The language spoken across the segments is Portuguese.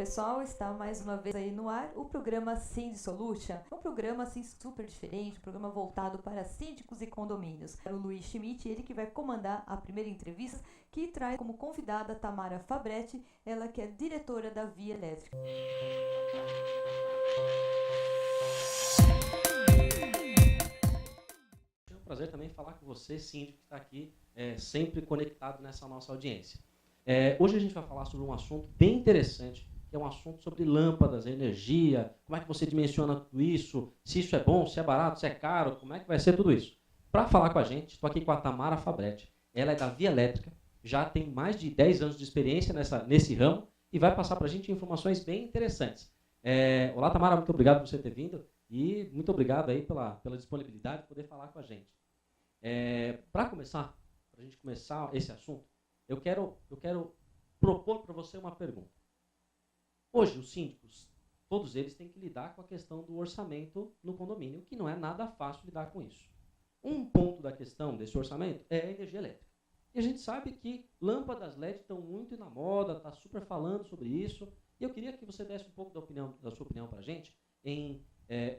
pessoal, está mais uma vez aí no ar o programa Cindy Solution. É um programa assim super diferente, um programa voltado para síndicos e condomínios. É o Luiz Schmidt, ele que vai comandar a primeira entrevista, que traz como convidada a Tamara Fabretti, ela que é diretora da Via Elétrica. É um prazer também falar com você, síndico, que está aqui sempre conectado nessa nossa audiência. Hoje a gente vai falar sobre um assunto bem interessante, que é um assunto sobre lâmpadas, energia, como é que você dimensiona tudo isso, se isso é bom, se é barato, se é caro, como é que vai ser tudo isso. Para falar com a gente, estou aqui com a Tamara Fabretti. Ela é da Via Elétrica, já tem mais de 10 anos de experiência nesse ramo e vai passar para a gente informações bem interessantes. Olá, Tamara, muito obrigado por você ter vindo e muito obrigado aí pela disponibilidade de poder falar com a gente. Para a gente começar esse assunto, eu quero propor para você uma pergunta. Hoje, os síndicos, todos eles têm que lidar com a questão do orçamento no condomínio, que não é nada fácil lidar com isso. Um ponto da questão desse orçamento é a energia elétrica. E a gente sabe que lâmpadas LED estão muito na moda, está super falando sobre isso, e eu queria que você desse um pouco da sua opinião para a gente em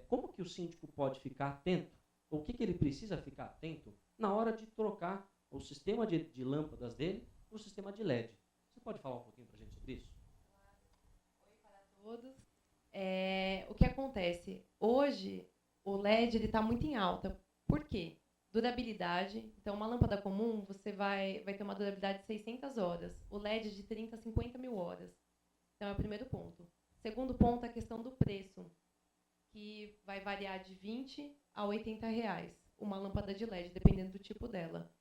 como que o síndico pode ficar atento, ou o que ele precisa ficar atento na hora de trocar o sistema de lâmpadas dele para o sistema de LED. Você pode falar um pouquinho para a gente sobre isso? Oi para todos. O que acontece? Hoje, o LED está muito em alta. Por quê? Durabilidade. Então, uma lâmpada comum, você vai ter uma durabilidade de 600 horas. O LED de 30 a 50 mil horas. Então, é o primeiro ponto. Segundo ponto, a questão do preço, que vai variar de 20 a 80 reais, uma lâmpada de LED, dependendo do tipo dela.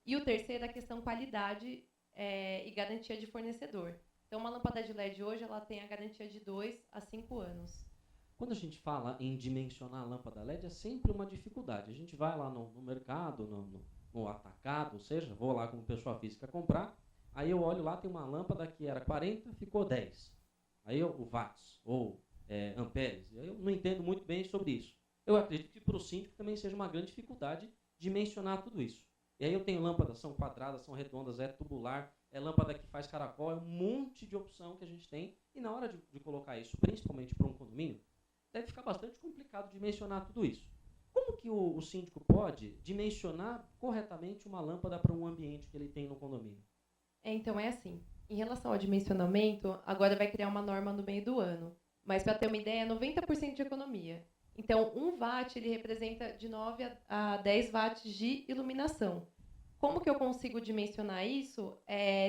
E o terceiro, a questão qualidade e garantia de fornecedor. Então, uma lâmpada de LED hoje ela tem a garantia de 2 a 5 anos. Quando a gente fala em dimensionar a lâmpada LED, é sempre uma dificuldade. A gente vai lá no mercado, no atacado, ou seja, vou lá como pessoa física comprar, aí eu olho lá, tem uma lâmpada que era 40, ficou 10. Aí o watts, ou amperes. Eu não entendo muito bem sobre isso. Eu acredito que para o síndico também seja uma grande dificuldade dimensionar tudo isso. E aí eu tenho lâmpadas, são quadradas, são redondas, é tubular, é lâmpada que faz caracol, é um monte de opção que a gente tem. E na hora de colocar isso, principalmente para um condomínio, deve ficar bastante complicado dimensionar tudo isso. Como que o síndico pode dimensionar corretamente uma lâmpada para um ambiente que ele tem no condomínio? Então, é assim. Em relação ao dimensionamento, agora vai criar uma norma no meio do ano. Mas, para ter uma ideia, é 90% de economia. Então, 1 watt ele representa de 9 a 10 watts de iluminação. Como que eu consigo dimensionar isso?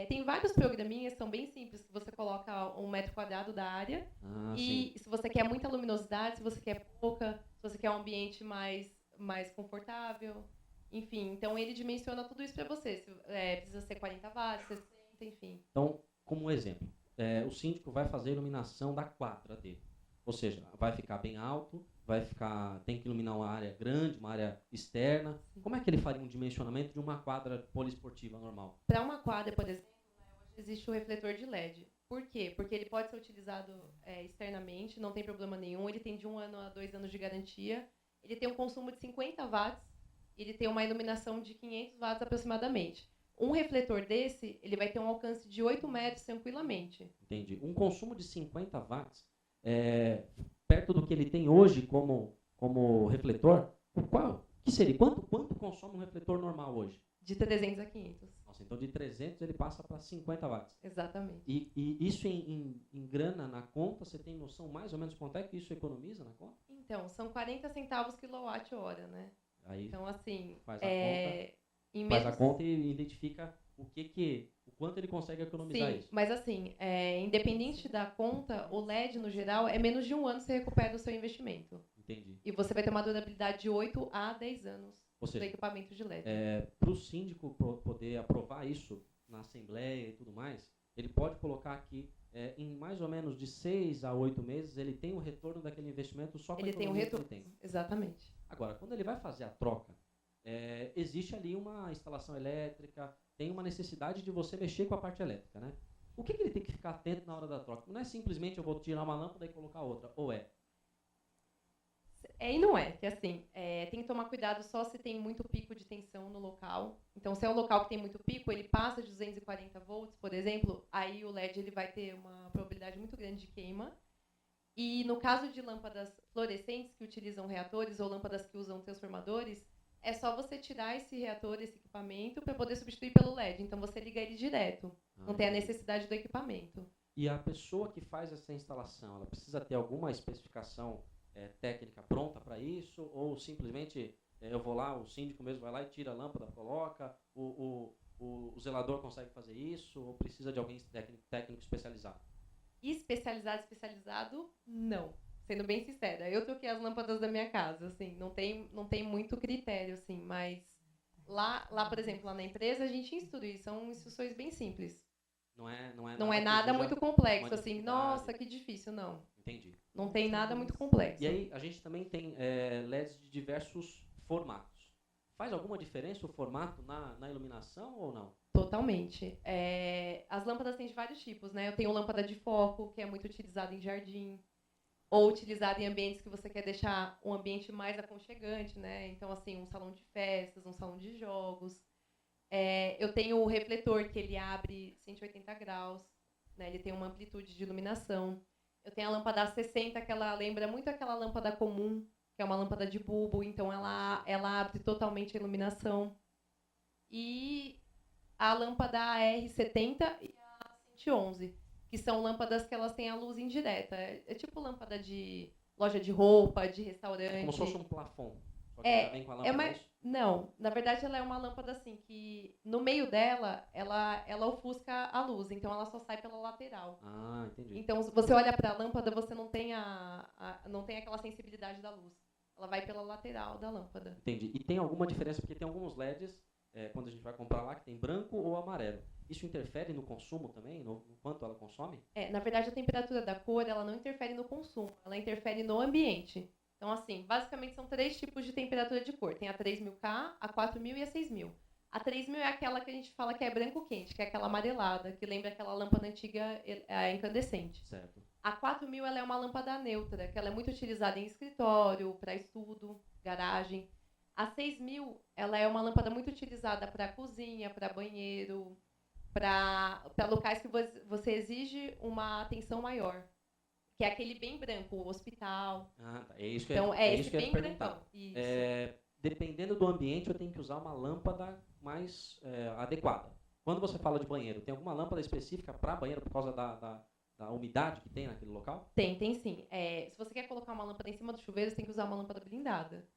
Tem vários programinhas, são bem simples, que você coloca 1 metro quadrado da área. E Sim. se você quer muita luminosidade, se você quer pouca, se você quer um ambiente mais confortável. Enfim, então ele dimensiona tudo isso para você. Precisa ser 40 watts, 60, enfim. Então, como exemplo, o síndico vai fazer a iluminação da quadra dele. Ou seja, vai ficar bem alto, tem que iluminar uma área grande, uma área externa. Sim. Como é que ele faria um dimensionamento de uma quadra poliesportiva normal? Para uma quadra, por exemplo, hoje existe o refletor de LED. Por quê? Porque ele pode ser utilizado externamente, não tem problema nenhum. Ele tem de 1 ano a 2 anos de garantia. Ele tem um consumo de 50 watts. Ele tem uma iluminação de 500 watts aproximadamente. Um refletor desse, ele vai ter um alcance de 8 metros tranquilamente. Entendi. Um consumo de 50 watts, perto do que ele tem hoje como refletor, que seria? Quanto consome um refletor normal hoje? De 300 a 500. Nossa, então de 300 ele passa para 50 watts. Exatamente. E isso em grana na conta, você tem noção mais ou menos quanto é que isso economiza na conta? Então, são 40 centavos quilowatt-hora, né? Aí então, assim, faz a conta e identifica o quanto ele consegue economizar. Sim, isso. Mas assim, independente da conta, o LED, no geral, é menos de 1 ano você recupera o seu investimento. Entendi. E você vai ter uma durabilidade de 8 a 10 anos do equipamento de LED. Para o síndico poder aprovar isso na Assembleia e tudo mais, ele pode colocar aqui, em mais ou menos de 6 a 8 meses, ele tem o retorno daquele investimento só com a economia que ele tem. Exatamente. Agora, quando ele vai fazer a troca, existe ali uma instalação elétrica, tem uma necessidade de você mexer com a parte elétrica, né? O que ele tem que ficar atento na hora da troca? Não é simplesmente eu vou tirar uma lâmpada e colocar outra, ou é? É e não é, que assim, tem que tomar cuidado só se tem muito pico de tensão no local. Então, se é um local que tem muito pico, ele passa de 240 volts, por exemplo, aí o LED ele vai ter uma probabilidade muito grande de queima. E no caso de lâmpadas fluorescentes que utilizam reatores ou lâmpadas que usam transformadores, é só você tirar esse reator, esse equipamento, para poder substituir pelo LED. Então, você liga ele direto. Não tem a necessidade do equipamento. E a pessoa que faz essa instalação, ela precisa ter alguma especificação técnica pronta para isso? Ou simplesmente eu vou lá, o síndico mesmo vai lá e tira a lâmpada, coloca, o zelador consegue fazer isso? Ou precisa de alguém técnico especializado? Especializado, não. Sendo bem sincera, eu troquei as lâmpadas da minha casa, assim, não tem muito critério, assim, mas lá, por exemplo, lá na empresa, a gente instrui, são instruções bem simples. Não é nada muito complexo, assim, nossa, que difícil, não. Entendi. Não tem nada muito complexo. E aí, a gente também tem LEDs de diversos formatos. Faz alguma diferença o formato na iluminação ou não? Totalmente. As lâmpadas têm de vários tipos, né? Eu tenho lâmpada de foco, que é muito utilizada em jardim, ou utilizada em ambientes que você quer deixar um ambiente mais aconchegante, né? Então, assim, um salão de festas, um salão de jogos. Eu tenho o refletor, que ele abre 180 graus, né? Ele tem uma amplitude de iluminação. Eu tenho a lâmpada A60, que ela lembra muito aquela lâmpada comum, que é uma lâmpada de bulbo, então ela abre totalmente a iluminação. E a lâmpada AR70 e a 111, que são lâmpadas que elas têm a luz indireta. É tipo lâmpada de loja de roupa, de restaurante. É como se fosse um plafond. Só que ela vem com a lâmpada. Não, na verdade ela é uma lâmpada assim, que no meio dela, ela ofusca a luz, então ela só sai pela lateral. Ah, entendi. Então, se você olha para a lâmpada, você não tem não tem aquela sensibilidade da luz. Ela vai pela lateral da lâmpada. Entendi. E tem alguma diferença, porque tem alguns LEDs, quando a gente vai comprar lá, que tem branco ou amarelo. Isso interfere no consumo também, no quanto ela consome? Na verdade, a temperatura da cor, ela não interfere no consumo, ela interfere no ambiente. Então, assim, basicamente são 3 tipos de temperatura de cor. Tem a 3000K, a 4000 e a 6000. A 3000 é aquela que a gente fala que é branco quente, que é aquela amarelada, que lembra aquela lâmpada antiga incandescente. Certo. A 4000 ela é uma lâmpada neutra, que ela é muito utilizada em escritório, para estudo, garagem. A 6000 ela é uma lâmpada muito utilizada para cozinha, para banheiro, para locais que você exige uma atenção maior. Que é aquele bem branco, o hospital. Ah, tá. É isso que então, é esse isso que eu ia bem perguntar. brancão. Isso. Dependendo do ambiente, eu tenho que usar uma lâmpada mais adequada. Quando você fala de banheiro, tem alguma lâmpada específica para banheiro por causa da umidade que tem naquele local? Tem sim. Se você quer colocar uma lâmpada em cima do chuveiro, você tem que usar uma lâmpada blindada.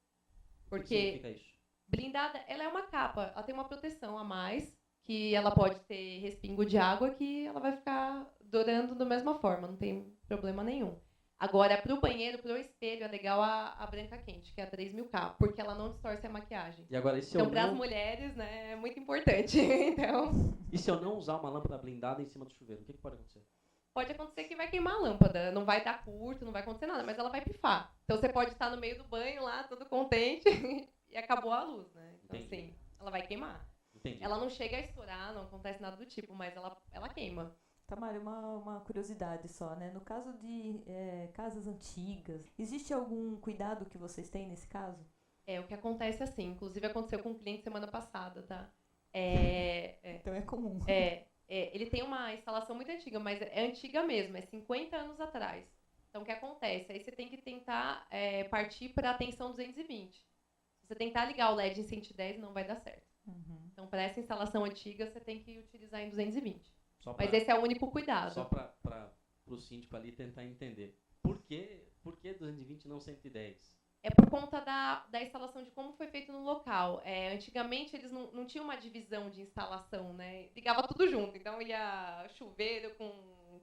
O que significa isso? Blindada, ela é uma capa, ela tem uma proteção a mais, que ela pode ter respingo de água, que ela vai ficar durando da mesma forma, não tem problema nenhum. Agora, para o banheiro, para o espelho, é legal a branca quente, que é a 3000K, porque ela não distorce a maquiagem. E agora, então, para as mulheres, né, é muito importante. Então... E se eu não usar uma lâmpada blindada em cima do chuveiro, o que pode acontecer? Pode acontecer que vai queimar a lâmpada, não vai dar curto, não vai acontecer nada, mas ela vai pifar. Então, você pode estar no meio do banho lá, todo contente, e acabou a luz, né? Então, assim, ela vai queimar. Entendi. Ela não chega a estourar, não acontece nada do tipo, mas ela queima. Tamara, uma curiosidade só, né? No caso de casas antigas, existe algum cuidado que vocês têm nesse caso? O que acontece assim, inclusive aconteceu com um cliente semana passada, tá? Então é comum. Ele tem uma instalação muito antiga, mas é antiga mesmo, é 50 anos atrás. Então, o que acontece? Aí você tem que tentar partir para a tensão 220. Se você tentar ligar o LED em 110, não vai dar certo. Uhum. Então, para essa instalação antiga, você tem que utilizar em 220. Mas esse é o único cuidado. Só para o síndico ali tentar entender. Por que 220 e não 110? É por conta da instalação de como foi feito no local. Antigamente, eles não tinham uma divisão de instalação, né? Ligava tudo junto. Então, ia chuveiro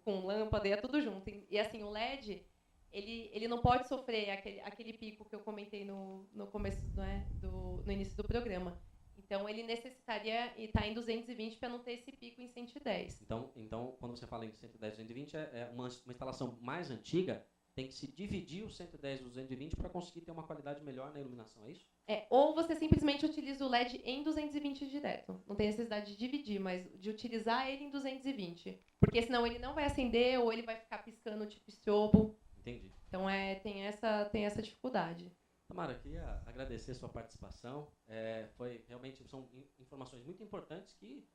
com lâmpada, ia tudo junto. E assim, o LED, ele não pode sofrer aquele pico que eu comentei no começo, né, no início do programa. Então, ele necessitaria estar em 220 para não ter esse pico em 110. Então quando você fala em 110 e 220, é uma instalação mais antiga, tem que se dividir os 110 e os 220 para conseguir ter uma qualidade melhor na iluminação, é isso? Ou você simplesmente utiliza o LED em 220 direto. Não tem necessidade de dividir, mas de utilizar ele em 220. Porque senão ele não vai acender ou ele vai ficar piscando tipo estrobo. Entendi. Então, tem essa dificuldade. Tamara, eu queria agradecer a sua participação. São informações muito importantes que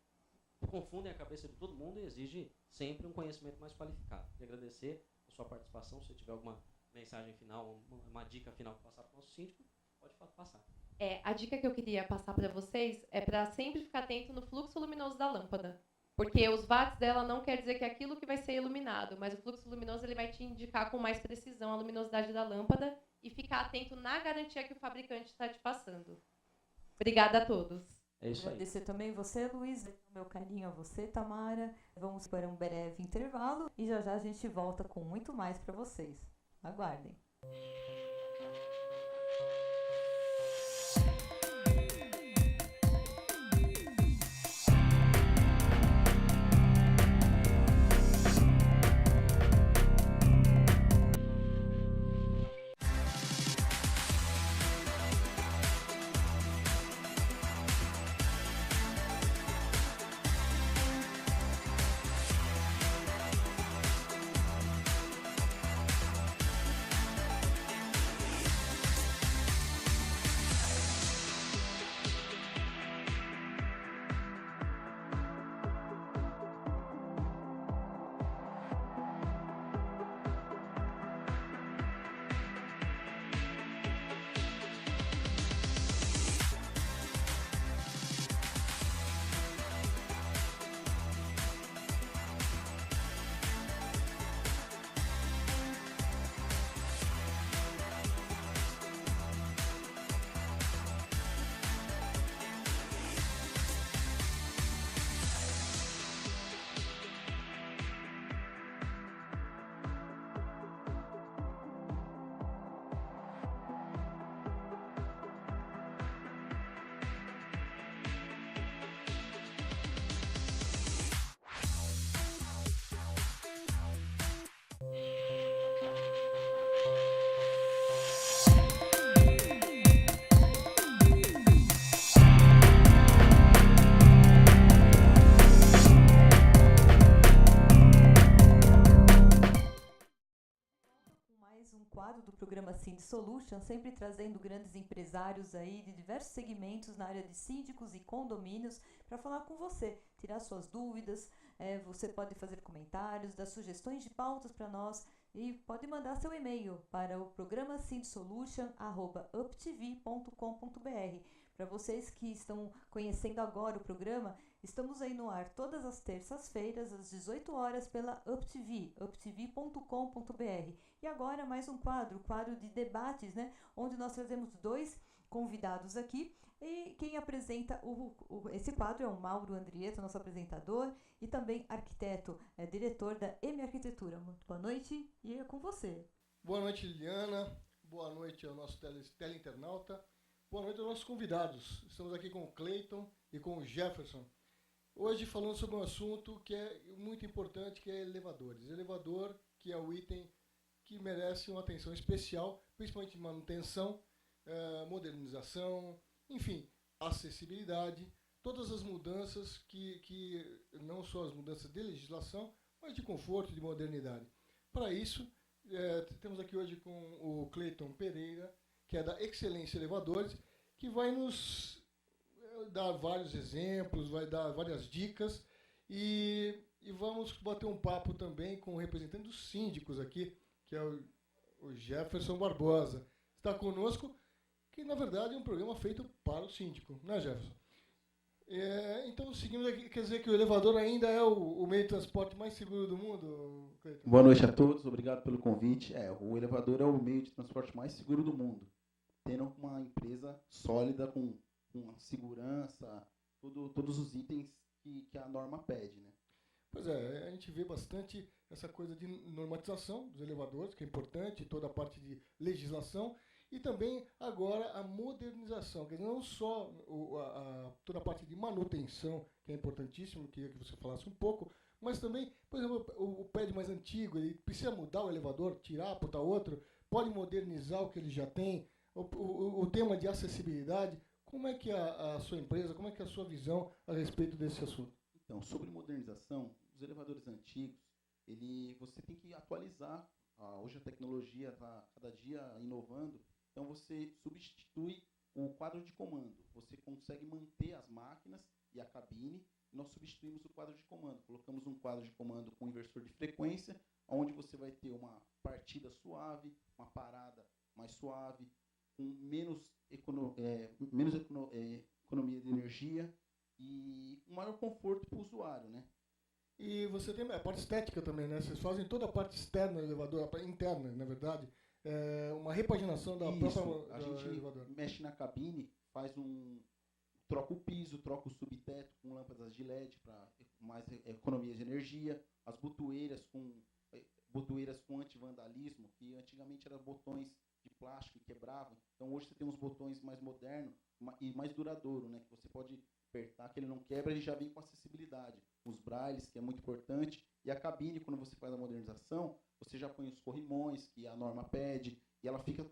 confundem a cabeça de todo mundo e exigem sempre um conhecimento mais qualificado. Queria agradecer a sua participação. Se tiver alguma mensagem final, uma dica final para passar para o nosso síndico, pode passar. A dica que eu queria passar para vocês é para sempre ficar atento no fluxo luminoso da lâmpada. Porque os watts dela não quer dizer que é aquilo que vai ser iluminado, mas o fluxo luminoso ele vai te indicar com mais precisão a luminosidade da lâmpada e ficar atento na garantia que o fabricante está te passando. Obrigada a todos. É isso aí. Agradecer também você, Luiz, meu carinho a você, Tamara. Vamos para um breve intervalo e já já a gente volta com muito mais para vocês. Aguardem. Quadro do programa Cindy Solution, sempre trazendo grandes empresários aí de diversos segmentos na área de síndicos e condomínios para falar com você, tirar suas dúvidas. Você pode fazer comentários, dar sugestões de pautas para nós e pode mandar seu e-mail para o programa cindsolution@uptv.com.br. Para vocês que estão conhecendo agora o programa, estamos aí no ar todas as terças-feiras, às 18 horas, pela UpTV, uptv.com.br. E agora mais um quadro de debates, né? Onde nós trazemos 2 convidados aqui. E quem apresenta esse quadro é o Mauro Andrietto, nosso apresentador, e também arquiteto, diretor da M Arquitetura. Muito boa noite e é com você. Boa noite, Liliana. Boa noite ao nosso teleinternauta. Boa noite aos nossos convidados. Estamos aqui com o Cleiton e com o Jefferson. Hoje falando sobre um assunto que é muito importante, que é elevadores. Elevador, que é o item que merece uma atenção especial, principalmente manutenção, modernização, enfim, acessibilidade, todas as mudanças que não só as mudanças de legislação, mas de conforto, de modernidade. Para isso, temos aqui hoje com o Cleiton Pereira, que é da Excelência Elevadores, que vai nos dar vários exemplos, vai dar várias dicas e vamos bater um papo também com o representante dos síndicos aqui, que é o Jefferson Barbosa. Está conosco, que na verdade é um programa feito para o síndico, né, Jefferson? Então, seguimos aqui, quer dizer que o elevador ainda é o meio de transporte mais seguro do mundo, Cleiton? Boa noite a todos, obrigado pelo convite. O elevador é o meio de transporte mais seguro do mundo, tendo uma empresa sólida com segurança, todos os itens que a norma pede, né? Pois é, a gente vê bastante essa coisa de normatização dos elevadores, que é importante, toda a parte de legislação, e também agora a modernização, quer dizer, não só toda a parte de manutenção, que é importantíssimo, queria que você falasse um pouco, mas também, por exemplo, o prédio mais antigo, ele precisa mudar o elevador, tirar, botar outro, pode modernizar o que ele já tem, o tema de acessibilidade. Como é que é a sua empresa, como é que é a sua visão a respeito desse assunto? Então, sobre modernização, os elevadores antigos, você tem que atualizar. Hoje a tecnologia está cada dia inovando Então você substitui o quadro de comando. Você consegue manter as máquinas e a cabine. Nós substituímos o quadro de comando. Colocamos um quadro de comando com inversor de frequência, onde você vai ter uma partida suave, uma parada mais suave, com menos economia de energia e um maior conforto para o usuário, né? E você tem a parte estética também, né? Vocês fazem toda a parte externa do elevador, a parte interna, na verdade, uma repaginação da própria A gente elevador. mexe na cabine, troca o piso, troca o subteto com lâmpadas de LED para mais economia de energia, as botoeiras com anti-vandalismo, que antigamente eram botões de plástico que quebravam. Então hoje você tem uns botões mais modernos e mais duradouros, né? Que você pode apertar, que ele não quebra, ele já vem com acessibilidade. Os brailles, que é muito importante, e a cabine, quando você faz a modernização, você já põe os corrimões, que a norma pede, e ela fica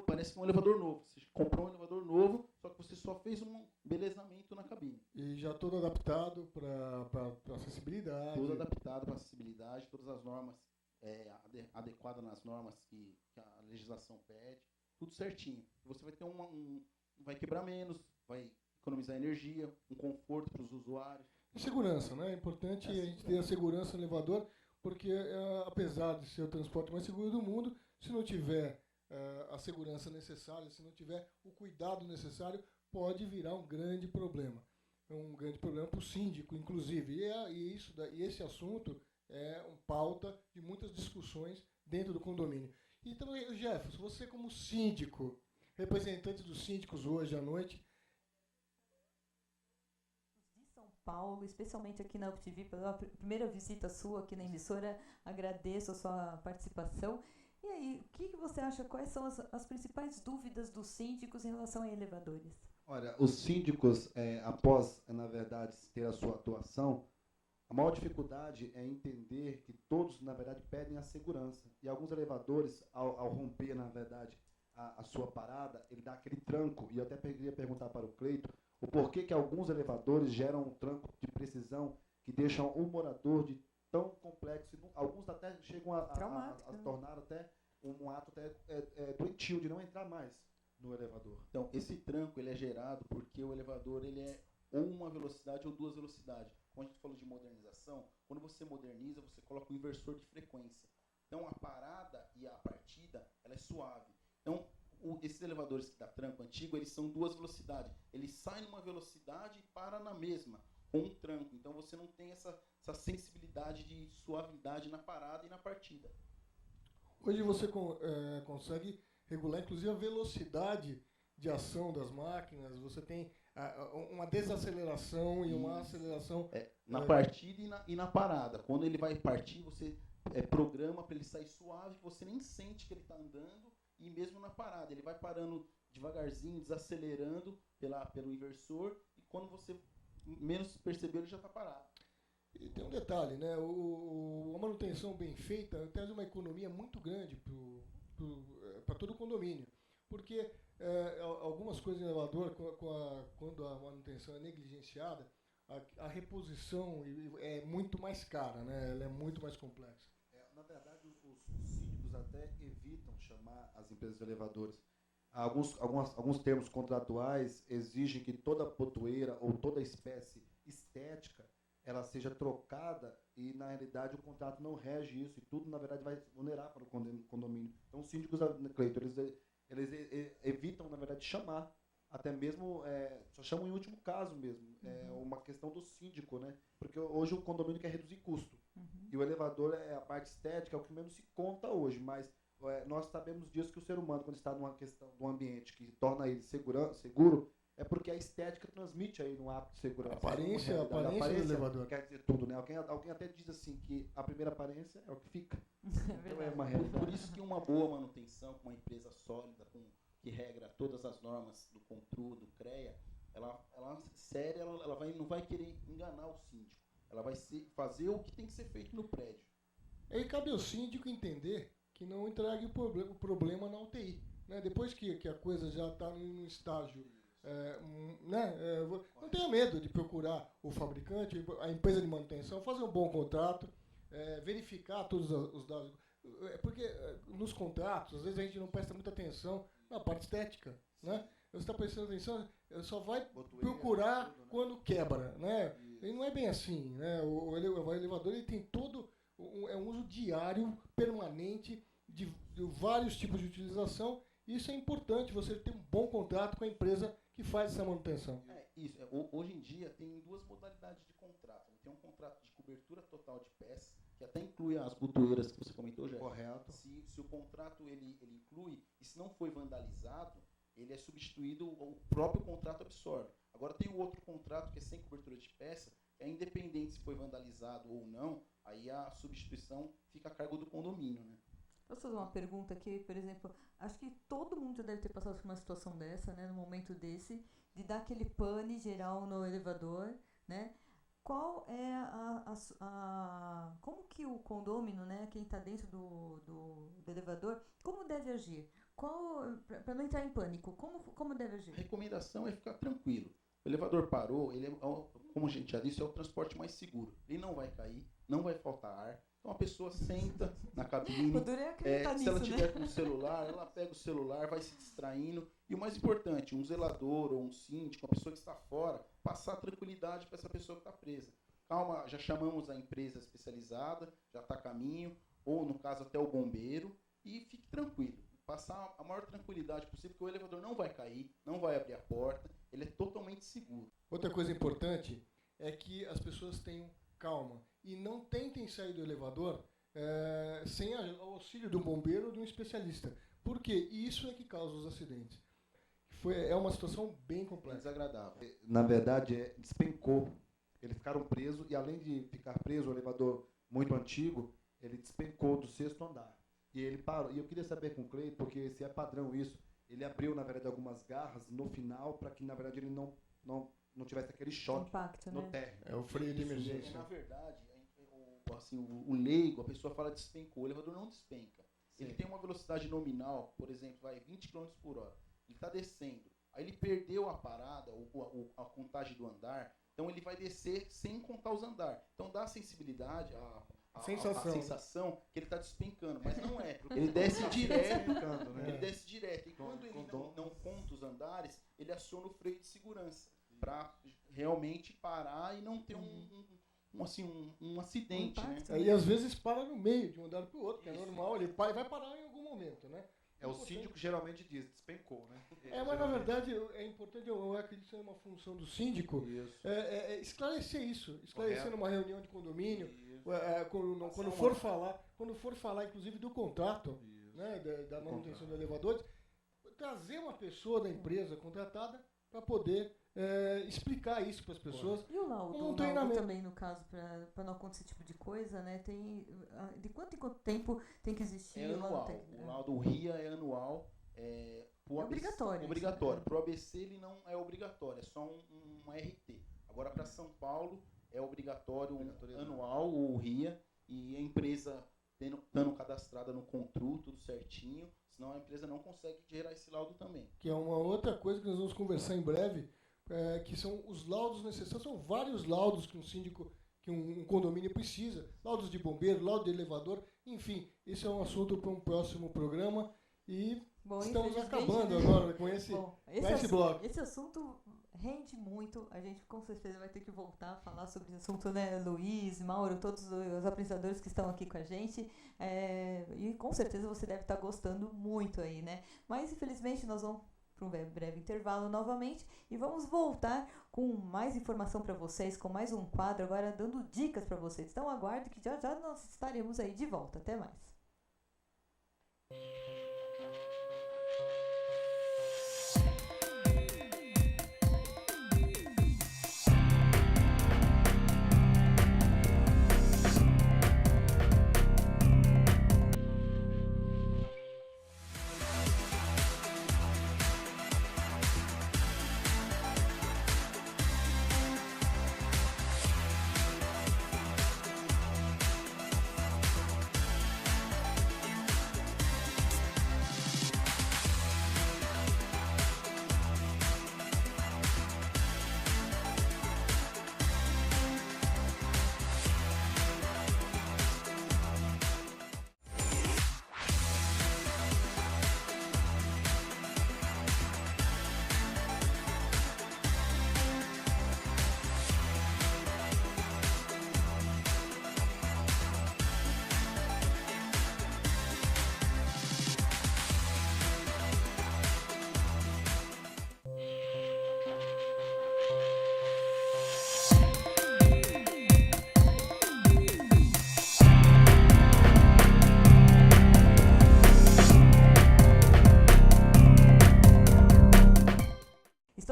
parece um elevador novo. Você comprou um elevador novo, só que você só fez um embelezamento na cabine. E já todo adaptado para acessibilidade. Todo adaptado para acessibilidade, todas as normas adequadas nas normas que a legislação pede, tudo certinho. Você vai ter vai quebrar menos, vai economizar energia, um conforto para os usuários. E segurança, né? É importante a gente ter a segurança no elevador, porque apesar de ser o transporte mais seguro do mundo, se não tiver a segurança necessária, se não tiver o cuidado necessário, pode virar um grande problema. É um grande problema para o síndico, inclusive. E esse assunto é pauta de muitas discussões dentro do condomínio. Então, Jefferson, você como síndico, representante dos síndicos hoje à noite, de São Paulo, especialmente aqui na UpTV, pela primeira visita sua aqui na emissora, agradeço a sua participação. E aí, o que você acha, quais são as principais dúvidas dos síndicos em relação a elevadores? Olha, os síndicos, após, na verdade, ter a sua atuação, a maior dificuldade é entender que todos, na verdade, pedem a segurança. E alguns elevadores, ao romper, na verdade, a sua parada, ele dá aquele tranco. E eu até queria perguntar para o Cleiton o porquê que alguns elevadores geram um tranco de precisão que deixam o morador de tão complexo. E alguns até chegam a tornar até um ato até doentio de não entrar mais no elevador. Então, esse tranco ele é gerado porque o elevador ele é ou uma velocidade ou duas velocidades. Como a gente falou de modernização, quando você moderniza, você coloca um inversor de frequência. Então, a parada e a partida ela é suave. Então, esses elevadores que dá tranco antigo, eles são duas velocidades. Ele sai numa velocidade e para na mesma, com um tranco. Então, você não tem essa sensibilidade de suavidade na parada e na partida. Hoje você consegue regular, inclusive, a velocidade de ação das máquinas. Você tem uma desaceleração e uma aceleração. Na partida e na parada. Quando ele vai partir, você programa para ele sair suave, você nem sente que ele está andando, e mesmo na parada. Ele vai parando devagarzinho, desacelerando pelo inversor, e quando você menos percebeu, ele já está parado. E tem um detalhe, né? A manutenção bem feita traz uma economia muito grande para todo o condomínio. Porque algumas coisas no elevador, quando a manutenção é negligenciada, a reposição é muito mais cara, né? Ela é muito mais complexa. Na verdade, os síndicos até evitam chamar as empresas de elevadores. Alguns termos contratuais exigem que toda botoeira ou toda espécie estética ela seja trocada e, na realidade, o contrato não rege isso e tudo, na verdade, vai onerar para o condomínio. Então, os síndicos, Cleiton, eles evitam, na verdade, chamar, até mesmo, só chamam em último caso mesmo, uma questão do síndico, né? Porque hoje o condomínio quer reduzir custo. E o elevador, a parte estética, é o que menos se conta hoje, mas nós sabemos disso que o ser humano, quando está numa questão de um ambiente que torna ele seguro, é porque a estética transmite aí no ato de segurança. A aparência do elevador. Quer dizer tudo, né? Alguém até diz assim que a primeira aparência é o que fica. Então é uma realidade. Por isso que uma boa manutenção, com uma empresa sólida, que regra todas as normas do CONTRU, do CREA, ela séria, ela não vai querer enganar o síndico. Ela vai fazer o que tem que ser feito no prédio. Aí cabe ao síndico entender que não entregue o problema na UTI. Né? Depois que a coisa já está no estágio, não tenha medo de procurar o fabricante, a empresa de manutenção, fazer um bom contrato, verificar todos os dados. Porque nos contratos, às vezes a gente não presta muita atenção na parte estética, né? Você está prestando atenção, só vai procurar quando quebra, né? E não é bem assim, né? O elevador ele tem todo um uso diário, permanente, de vários tipos de utilização. E isso é importante, você ter um bom contrato com a empresa que faz essa manutenção. Isso. Hoje em dia tem duas modalidades de contrato. Tem um contrato de cobertura total de peças, que até inclui as botoeiras que você comentou, já. Correto. Se o contrato ele inclui, e se não foi vandalizado, ele é substituído, o próprio contrato absorve. Agora tem o outro contrato que é sem cobertura de peça, é independente se foi vandalizado ou não, aí a substituição fica a cargo do condomínio, né? Posso fazer uma pergunta aqui, por exemplo, acho que todo mundo já deve ter passado por uma situação dessa, né, no momento desse, de dar aquele pane geral no elevador, né? Qual é como que o condômino, né, quem está dentro do elevador, como deve agir? Para não entrar em pânico, como deve agir? A recomendação é ficar tranquilo. O elevador parou, ele como a gente já disse, é o transporte mais seguro. Ele não vai cair, não vai faltar ar. Então a pessoa senta na cabine, se ela tiver com o celular, ela pega o celular, vai se distraindo. E o mais importante, um zelador ou um síndico, uma pessoa que está fora, passar tranquilidade para essa pessoa que está presa. Calma, já chamamos a empresa especializada, já está a caminho, ou no caso até o bombeiro, e fique tranquilo. Passar a maior tranquilidade possível, porque o elevador não vai cair, não vai abrir a porta, ele é totalmente seguro. Outra coisa importante é que as pessoas tenham calma e não tentem sair do elevador sem o auxílio do bombeiro ou de um especialista. Por quê? Isso é que causa os acidentes. É uma situação bem complexa. Desagradável. Na verdade, despencou. Eles ficaram presos e, além de ficar preso, o elevador muito antigo, ele despencou do 6º andar. E ele parou. E eu queria saber com o Cleiton, porque se é padrão isso, ele abriu, na verdade, algumas garras no final para que, na verdade, ele não tivesse aquele choque impacto, no né? térreo. É o freio de emergência. Na verdade, o leigo, a pessoa fala despencou, o elevador não despenca. Sim. Ele tem uma velocidade nominal, por exemplo, vai 20 km por hora. Ele está descendo. Aí ele perdeu a parada, a contagem do andar, então ele vai descer sem contar os andares. Então dá a sensibilidade, a sensação que ele está despencando, mas não é. Ele desce direto, né? ele desce direto. E quando ele não conta os andares, ele aciona o freio de segurança para realmente parar e não ter um acidente, impacto, né? E às vezes para no meio de um andar para o outro, que é normal, ele vai parar em algum momento, né? É o síndico que geralmente diz, despencou, né? Mas na verdade é importante, eu acredito que é uma função do síndico, esclarecer isso, esclarecer numa reunião de condomínio, quando for falar inclusive do contrato, né, da manutenção de elevadores, trazer uma pessoa da empresa contratada para poder explicar isso para as pessoas. E o laudo, Um treinamento também, no caso, para não acontecer esse tipo de coisa, né? De quanto em quanto tempo tem que existir? É anual. O laudo RIA é anual. Obrigatório. Obrigatório. Para o ABC ele não é obrigatório, é só um RT. Agora para São Paulo é obrigatório anual o RIA, e a empresa estando cadastrada no CONTRU, tudo certinho, senão a empresa não consegue gerar esse laudo também. Que é uma outra coisa que nós vamos conversar em breve, que são os laudos necessários. São vários laudos que um síndico, que um condomínio precisa. Laudos de bombeiro, laudo de elevador, enfim. Esse é um assunto para um próximo programa. E estamos acabando agora com esse bloco. Esse assunto rende muito. A gente com certeza vai ter que voltar a falar sobre esse assunto, né? Luiz, Mauro, todos os apresentadores que estão aqui com a gente. E com certeza você deve estar gostando muito aí, né? Mas infelizmente nós vamos para um breve intervalo novamente e vamos voltar com mais informação para vocês, com mais um quadro agora dando dicas para vocês. Então aguarde que já nós estaremos aí de volta. Até mais.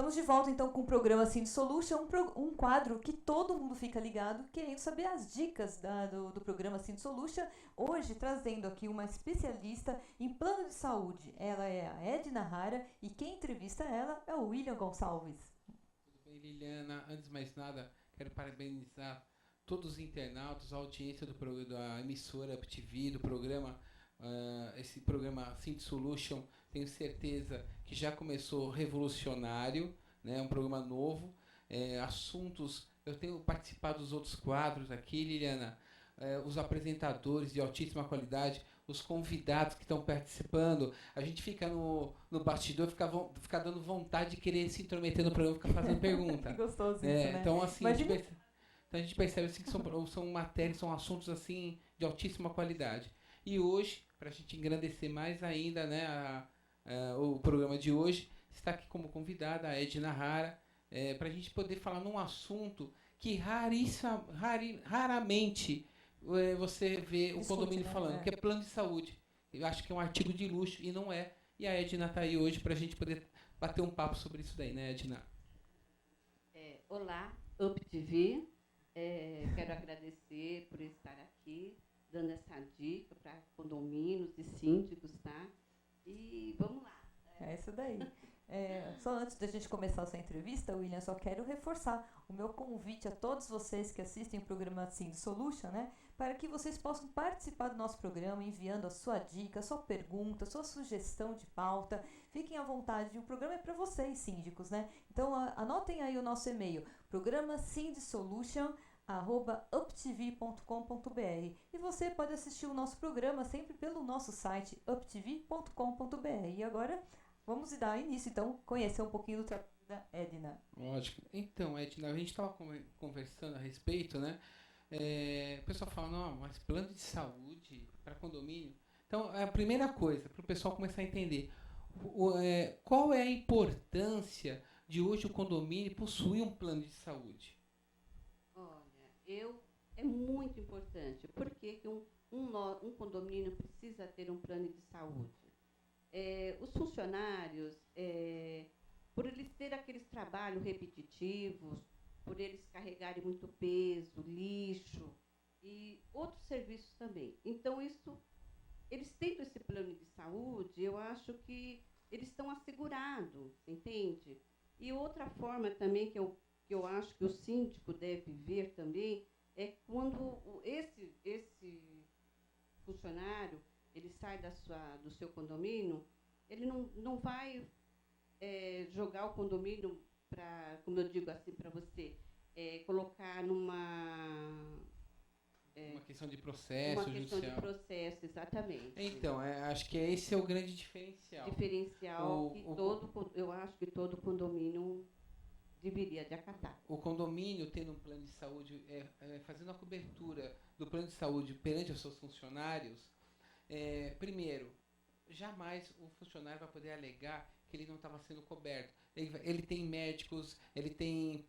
Estamos de volta então com o programa Cindy Solution, um quadro que todo mundo fica ligado, querendo saber as dicas do programa Cindy Solution. Hoje trazendo aqui uma especialista em plano de saúde. Ela é a Edna Hara e quem entrevista ela é o William Gonçalves. Tudo bem, Liliana? Antes de mais nada, quero parabenizar todos os internautas, a audiência da emissora UpTV, do programa. Esse programa Cindy Solution, tenho certeza que já começou revolucionário, né? Um programa novo, assuntos, eu tenho participado dos outros quadros aqui, Liliana, os apresentadores de altíssima qualidade, os convidados que estão participando, a gente fica no bastidor, fica dando vontade de querer se intrometer no programa, ficar fazendo pergunta. Que gostoso isso, né? Então, assim, a gente percebe assim, que são matérias, são assuntos assim de altíssima qualidade. E hoje, para a gente engrandecer mais ainda, né, o programa de hoje, está aqui como convidada a Edna Hara, para a gente poder falar num assunto que raramente você vê o condomínio falando, que é plano de saúde. Eu acho que é um artigo de luxo e não é. E a Edna está aí hoje para a gente poder bater um papo sobre isso daí, né, Edna? Olá, UpTV. Quero agradecer por estar aqui, dando essa dica para condomínios e síndicos, tá? E vamos lá. É isso daí. Só antes da gente começar essa entrevista, William, só quero reforçar o meu convite a todos vocês que assistem o programa Cindy Solution, né? Para que vocês possam participar do nosso programa, enviando a sua dica, a sua pergunta, a sua sugestão de pauta. Fiquem à vontade, o programa é para vocês, síndicos, né? Então, anotem aí o nosso e-mail, programa cindysolution@uptv.com.br. E você pode assistir o nosso programa sempre pelo nosso site uptv.com.br. E agora vamos dar início, então, conhecer um pouquinho do trabalho da Edna. Lógico. Então, Edna, a gente estava conversando a respeito, né? O pessoal fala, não, mas plano de saúde para condomínio. Então, a primeira coisa, para o pessoal começar a entender, qual é a importância de hoje o condomínio possuir um plano de saúde? Olha, é muito importante. Por que um condomínio precisa ter um plano de saúde? Os funcionários, por eles terem aqueles trabalhos repetitivos, por eles carregarem muito peso, lixo e outros serviços também. Então, eles tendo esse plano de saúde, eu acho que eles estão assegurados, entende? E outra forma também que eu acho que o síndico deve ver também é quando esse funcionário ele sai do seu condomínio, ele não vai jogar o condomínio para, como eu digo assim para você, colocar numa questão de processo judicial. Uma questão de processo, exatamente. Então, acho que esse é o grande diferencial. Eu acho que todo condomínio deveria de acatar. O condomínio tendo um plano de saúde, fazendo a cobertura do plano de saúde perante os seus funcionários, primeiro, jamais o funcionário vai poder alegar que ele não estava sendo coberto. Ele tem médicos, ele tem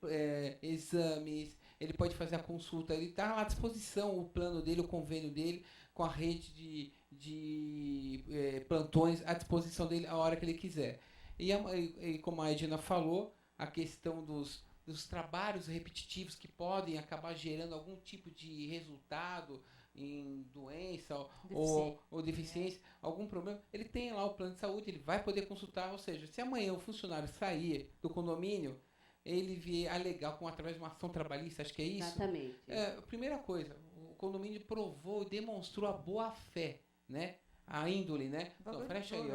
exames, ele pode fazer a consulta, ele está à disposição, o plano dele, o convênio dele, com a rede de plantões à disposição dele a hora que ele quiser. E como a Edna falou, a questão dos trabalhos repetitivos que podem acabar gerando algum tipo de resultado em doença ou deficiência, algum problema, ele tem lá o plano de saúde, ele vai poder consultar, ou seja, se amanhã o funcionário sair do condomínio, ele vier alegar através de uma ação trabalhista, acho que é isso? Exatamente. A primeira coisa, o condomínio provou e demonstrou a boa-fé, né? A índole, né? Então, fecha aí,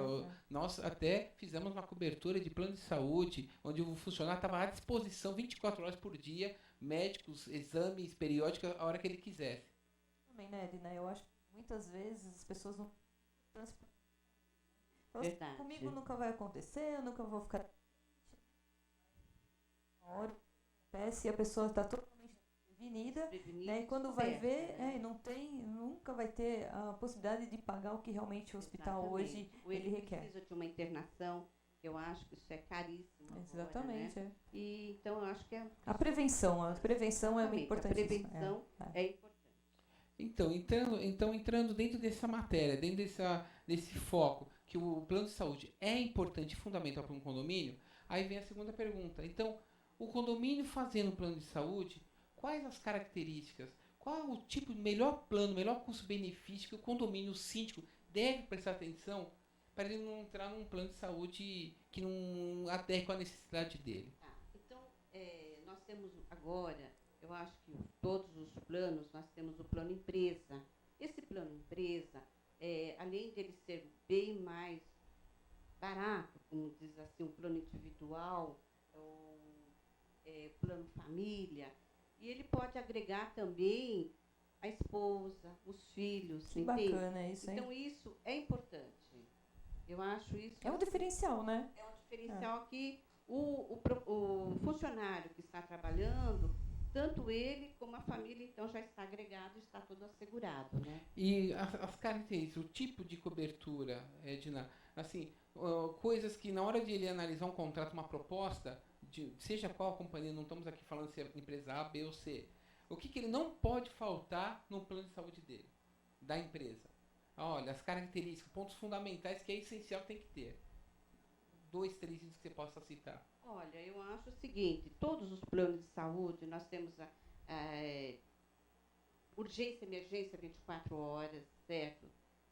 nós até fizemos uma cobertura de plano de saúde, onde o funcionário estava à disposição 24 horas por dia, médicos, exames periódicos, a hora que ele quisesse. Também, né, Edna? Eu acho que muitas vezes as pessoas não... Verdade. Comigo nunca vai acontecer, eu nunca vou ficar... Uma hora acontece e a pessoa está totalmente desprevenida, né? E quando vai ver, nunca vai ter a possibilidade de pagar o que realmente o hospital hoje ele requer. Precisa de uma internação, eu acho que isso é caríssimo. Exatamente. Agora, né? E, então, eu acho que a prevenção é muito importante. A prevenção é importante. Então, entrando dentro dessa matéria, dentro desse foco, que o plano de saúde é importante e fundamental para um condomínio, Aí vem a segunda pergunta. Então, o condomínio fazendo um plano de saúde, quais as características? Qual é o tipo de melhor plano, melhor custo-benefício que o condomínio, o síndico, deve prestar atenção para ele não entrar num plano de saúde que não adequa com a necessidade dele? Então, nós temos agora, eu acho que todos os planos, nós temos o plano empresa. Esse plano empresa, além dele ser bem mais barato, como diz assim, um plano individual, plano família, e ele pode agregar também a esposa, os filhos. Que bacana isso, hein? Então, isso é importante. Eu acho isso... É um diferencial, né? É um diferencial que o funcionário que está trabalhando, tanto ele como a família, então, já está agregado, está tudo assegurado, né? E as características, o tipo de cobertura, Edna, assim, coisas que na hora de ele analisar um contrato, uma proposta, seja qual a companhia, não estamos aqui falando se é empresa A, B ou C, o que ele não pode faltar no plano de saúde dele, da empresa? Olha, as características, pontos fundamentais que é essencial, tem que ter. 2, 3 itens que você possa citar. Olha, eu acho o seguinte, todos os planos de saúde, nós temos urgência e emergência 24 horas, certo?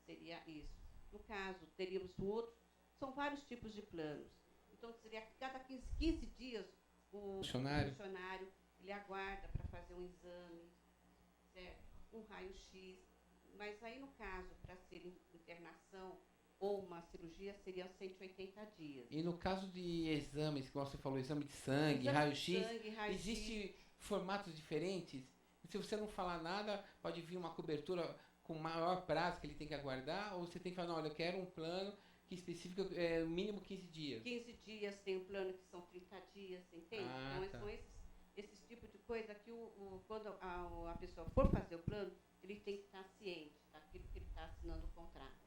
Seria isso. No caso, teríamos outros, são vários tipos de planos. Então, seria cada 15 dias o funcionário ele aguarda para fazer um exame, certo? Um raio-x. Mas aí, no caso, para ser internação ou uma cirurgia, seriam 180 dias. E no caso de exames, como você falou, exame de sangue, raio-x, existem formatos diferentes? Se você não falar nada, pode vir uma cobertura com maior prazo que ele tem que aguardar, ou você tem que falar, não, olha, eu quero um plano que especifica mínimo 15 dias. 15 dias, tem um plano que são 30 dias, entende? Então, são esses tipos de coisa que quando a pessoa for fazer o plano, ele tem que estar ciente daquilo que ele está assinando o contrato.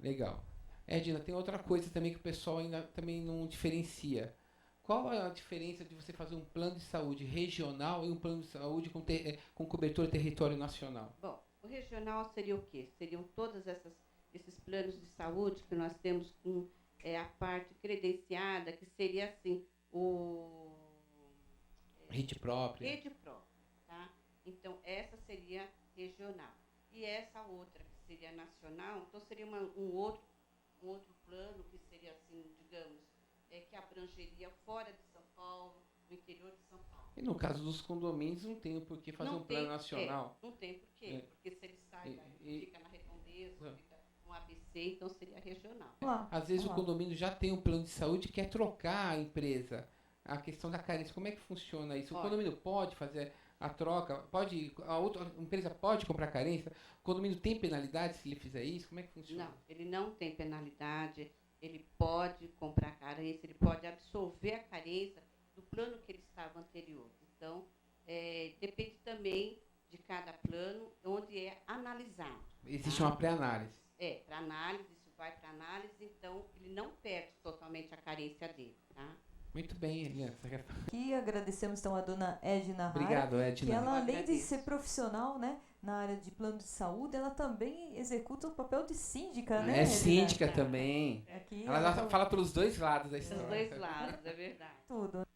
Legal. Edna, tem outra coisa também que o pessoal ainda também não diferencia. Qual é a diferença de você fazer um plano de saúde regional e um plano de saúde com cobertura território nacional? Bom, o regional seria o quê? Seriam todos esses planos de saúde que nós temos com a parte credenciada, que seria assim, rede própria. Rede própria, tá? Então, essa seria regional. E essa outra, que seria nacional, então seria um outro plano que seria assim, digamos, que abrangeria fora de São Paulo, no interior de São Paulo. E no caso dos condomínios, não tem por que fazer um plano nacional? Não tem por quê, porque se ele sai, fica na Redondeza, fica no ABC, então seria regional. Às vezes o condomínio já tem um plano de saúde e quer trocar a empresa. A questão da carência, como é que funciona isso? O condomínio pode fazer a troca? A outra empresa pode comprar carência? O condomínio tem penalidade se ele fizer isso? Como é que funciona? Não, ele não tem penalidade. Ele pode comprar carência, ele pode absorver a carência do plano que ele estava anterior. Então, depende também de cada plano, onde é analisado. Existe uma pré-análise. Para análise, isso vai para análise, então ele não perde totalmente a carência dele, tá? Muito bem, Eliana. Aqui agradecemos então a dona Edna Hara. Obrigado, Edna. Que ela, além de ser profissional, né, na área de plano de saúde, ela também executa o papel de síndica, né? É síndica também. Aqui, ela fala pelos dois lados da história. Dos dois lados, é verdade. Tudo.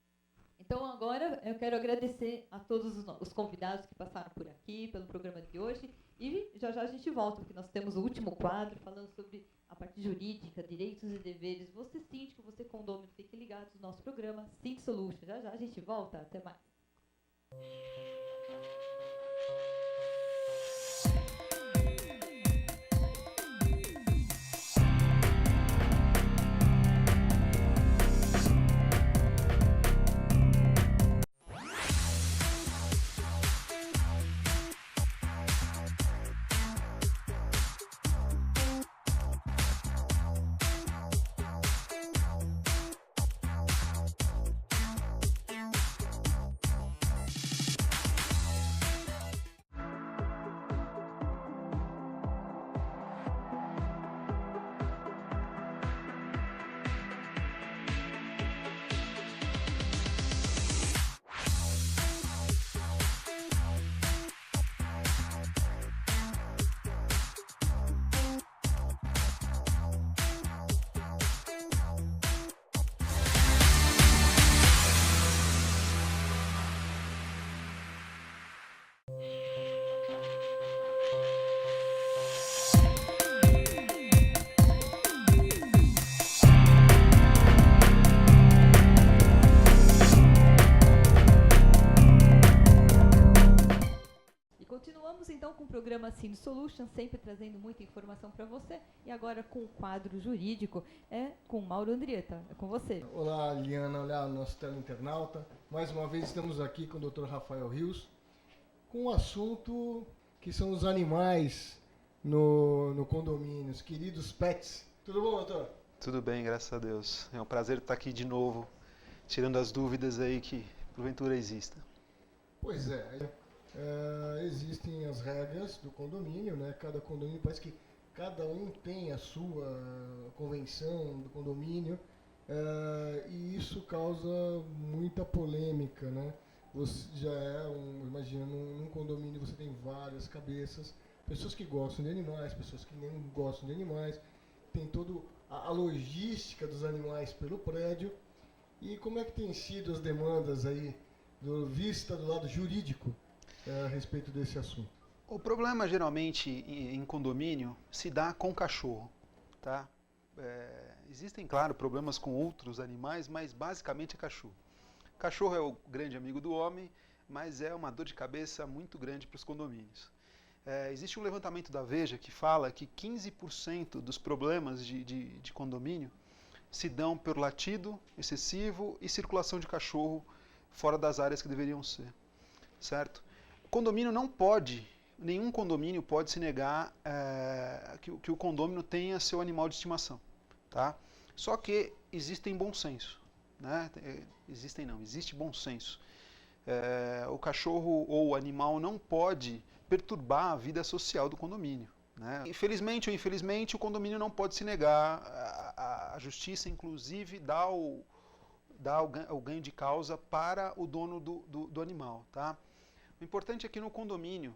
Então agora eu quero agradecer a todos os convidados que passaram por aqui, pelo programa de hoje. E já a gente volta, porque nós temos o último quadro falando sobre a parte jurídica, direitos e deveres. Você síndico, você condômino, fiquem ligados no nosso programa Síndico Solution. Já a gente volta. Até mais. programa Cindy Solutions, sempre trazendo muita informação para você. E agora com o quadro jurídico, com Mauro Andrietta. É com você. Olá, Liana. Olá, nosso teleinternauta. Mais uma vez estamos aqui com o Dr. Rafael Rios, com um assunto que são os animais no condomínio, os queridos pets. Tudo bom, doutor? Tudo bem, graças a Deus. É um prazer estar aqui de novo, tirando as dúvidas aí que porventura existam. Pois é, existem as regras do condomínio, né? Cada condomínio, parece que cada um tem a sua convenção do condomínio, e isso causa muita polêmica, né? Você já imagina, num condomínio você tem várias cabeças, pessoas que gostam de animais, pessoas que nem gostam de animais, tem toda a logística dos animais pelo prédio. E como é que tem sido as demandas aí, vista do lado jurídico, a respeito desse assunto? O problema, geralmente, em condomínio, se dá com cachorro, tá? Existem, claro, problemas com outros animais, mas basicamente é cachorro. Cachorro é o grande amigo do homem, mas é uma dor de cabeça muito grande para os condomínios. Existe um levantamento da Veja que fala que 15% dos problemas de condomínio se dão por latido excessivo e circulação de cachorro fora das áreas que deveriam ser, certo? O condomínio não pode, nenhum condomínio pode se negar que o condomínio tenha seu animal de estimação, tá? Só que existe bom senso, né? Existe bom senso. O cachorro ou o animal não pode perturbar a vida social do condomínio, né? Infelizmente ou infelizmente, o condomínio não pode se negar, a justiça, inclusive, dá o ganho de causa para o dono do animal, tá? O importante é que no condomínio,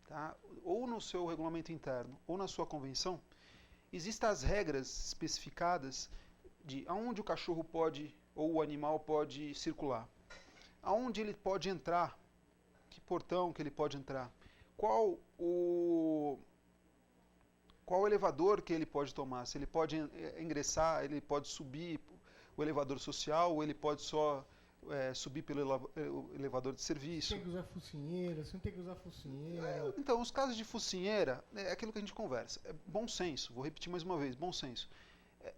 tá, ou no seu regulamento interno, ou na sua convenção, existem as regras especificadas de aonde o cachorro pode, ou o animal pode circular, aonde ele pode entrar, que portão que ele pode entrar, qual o elevador que ele pode tomar, se ele pode ingressar, ele pode subir o elevador social, ou ele pode só subir pelo elevador de serviço. Tem que usar focinheira, você não tem que usar focinheira. Então, os casos de focinheira, é aquilo que a gente conversa. É bom senso, vou repetir mais uma vez, bom senso.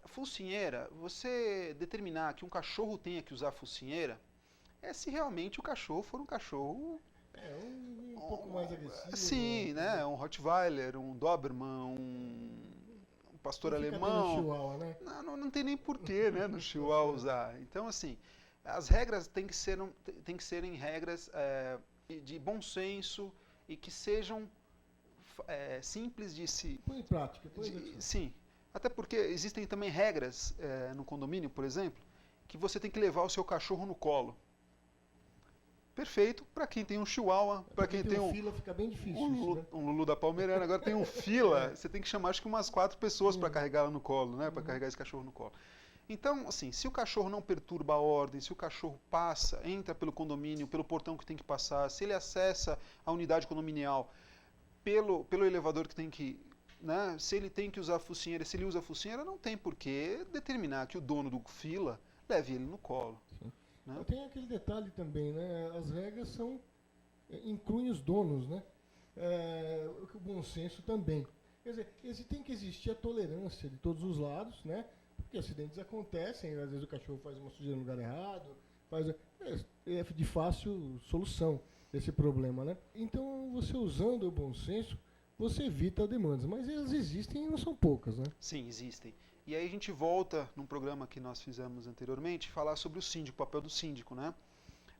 Focinheira, você determinar que um cachorro tenha que usar focinheira, se realmente o cachorro for um cachorro... um pouco mais agressivo. Sim, né? Um Rottweiler, um Doberman, um pastor alemão. No Chihuahua, né? Não tem nem porquê, né, no Chihuahua usar. Então, assim, as regras têm que serem regras de bom senso e que sejam simples de se... Põe em prática. Sim. Até porque existem também regras no condomínio, por exemplo, que você tem que levar o seu cachorro no colo. Perfeito para quem tem um Chihuahua, para quem tem um fila, fica bem difícil um Lulu da Palmeirana. Agora tem um fila, você tem que chamar acho que umas 4 pessoas para carregar ela no colo, né? Para carregar esse cachorro no colo. Então, assim, se o cachorro não perturba a ordem, se o cachorro passa, entra pelo condomínio, pelo portão que tem que passar, se ele acessa a unidade condominial pelo elevador que tem que, né? Se ele tem que usar a focinheira, se ele usa a focinheira, não tem por que determinar que o dono do fila leve ele no colo. Né? Tem aquele detalhe também, né? As regras incluem os donos, né? O bom senso também. Quer dizer, tem que existir a tolerância de todos os lados, né? Porque acidentes acontecem, às vezes o cachorro faz uma sujeira no lugar errado, é de fácil solução esse problema, né? Então, você usando o bom senso, você evita demandas, mas elas existem e não são poucas, né? Sim, existem. E aí a gente volta, num programa que nós fizemos anteriormente, falar sobre o síndico, o papel do síndico, né?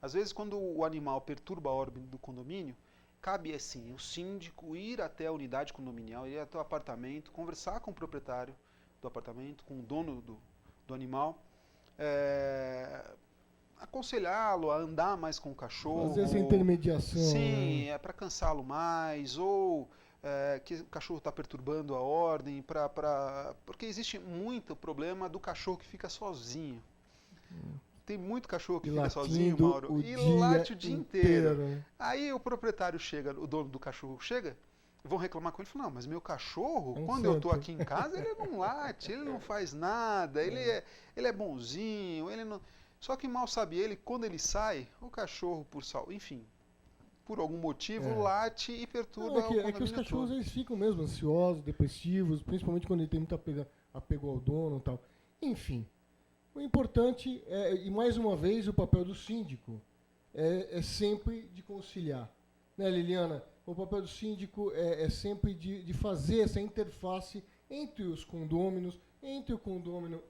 Às vezes, quando o animal perturba a ordem do condomínio, cabe, assim, o síndico ir até a unidade condominial, ir até o apartamento, conversar com o proprietário do apartamento, com o dono do animal, aconselhá-lo a andar mais com o cachorro. Fazer essa intermediação. Sim, para cansá-lo mais, ou... que o cachorro está perturbando a ordem, porque existe muito problema do cachorro que fica sozinho. Tem muito cachorro que fica sozinho, Mauro, e late o dia inteiro. Aí o proprietário chega, o dono do cachorro chega, vão reclamar com ele, falam, não, mas meu cachorro, quando eu estou aqui em casa, ele não late, ele não faz nada, ele é bonzinho, ele não... Só que mal sabe ele, quando ele sai, o cachorro por enfim, por algum motivo, late e perturba o condomínio. É que os cachorros eles ficam mesmo ansiosos, depressivos, principalmente quando ele tem muito apego ao dono e tal. Enfim, o importante e mais uma vez, o papel do síndico é sempre de conciliar. Né, Liliana? O papel do síndico é sempre de fazer essa interface entre os condôminos, entre o condômino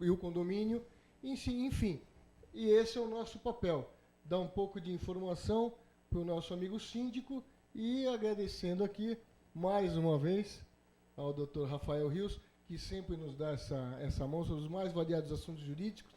e o condomínio, enfim. E esse é o nosso papel, dar um pouco de informação para o nosso amigo síndico e agradecendo aqui, mais uma vez, ao Dr. Rafael Rios, que sempre nos dá essa mão sobre os mais variados assuntos jurídicos.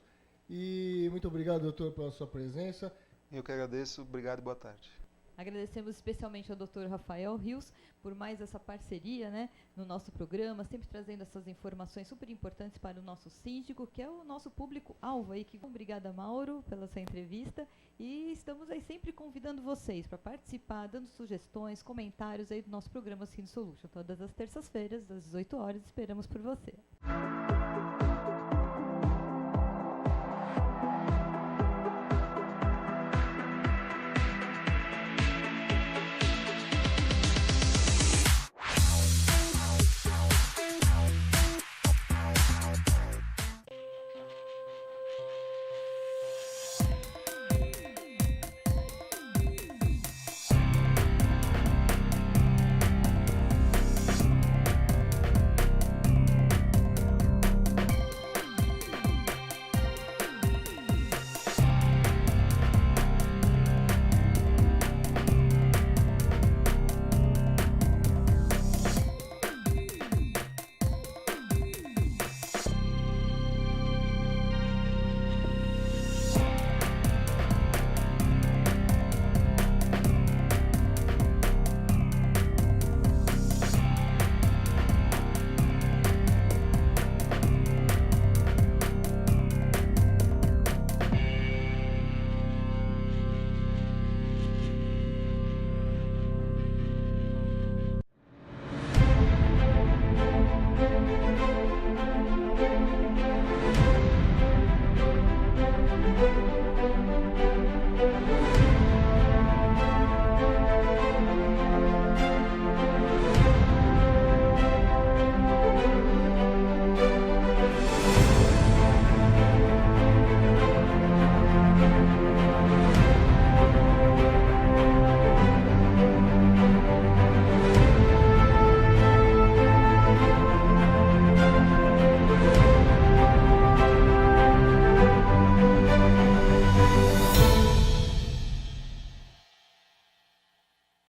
E muito obrigado, doutor, pela sua presença. Eu que agradeço. Obrigado e boa tarde. Agradecemos especialmente ao Dr. Rafael Rios por mais essa parceria, né, no nosso programa, sempre trazendo essas informações super importantes para o nosso síndico, que é o nosso público-alvo aí. Obrigada, Mauro, pela sua entrevista. E estamos aí sempre convidando vocês para participar, dando sugestões, comentários aí do nosso programa Síndico Solution. Todas as terças-feiras, às 18 horas, esperamos por você.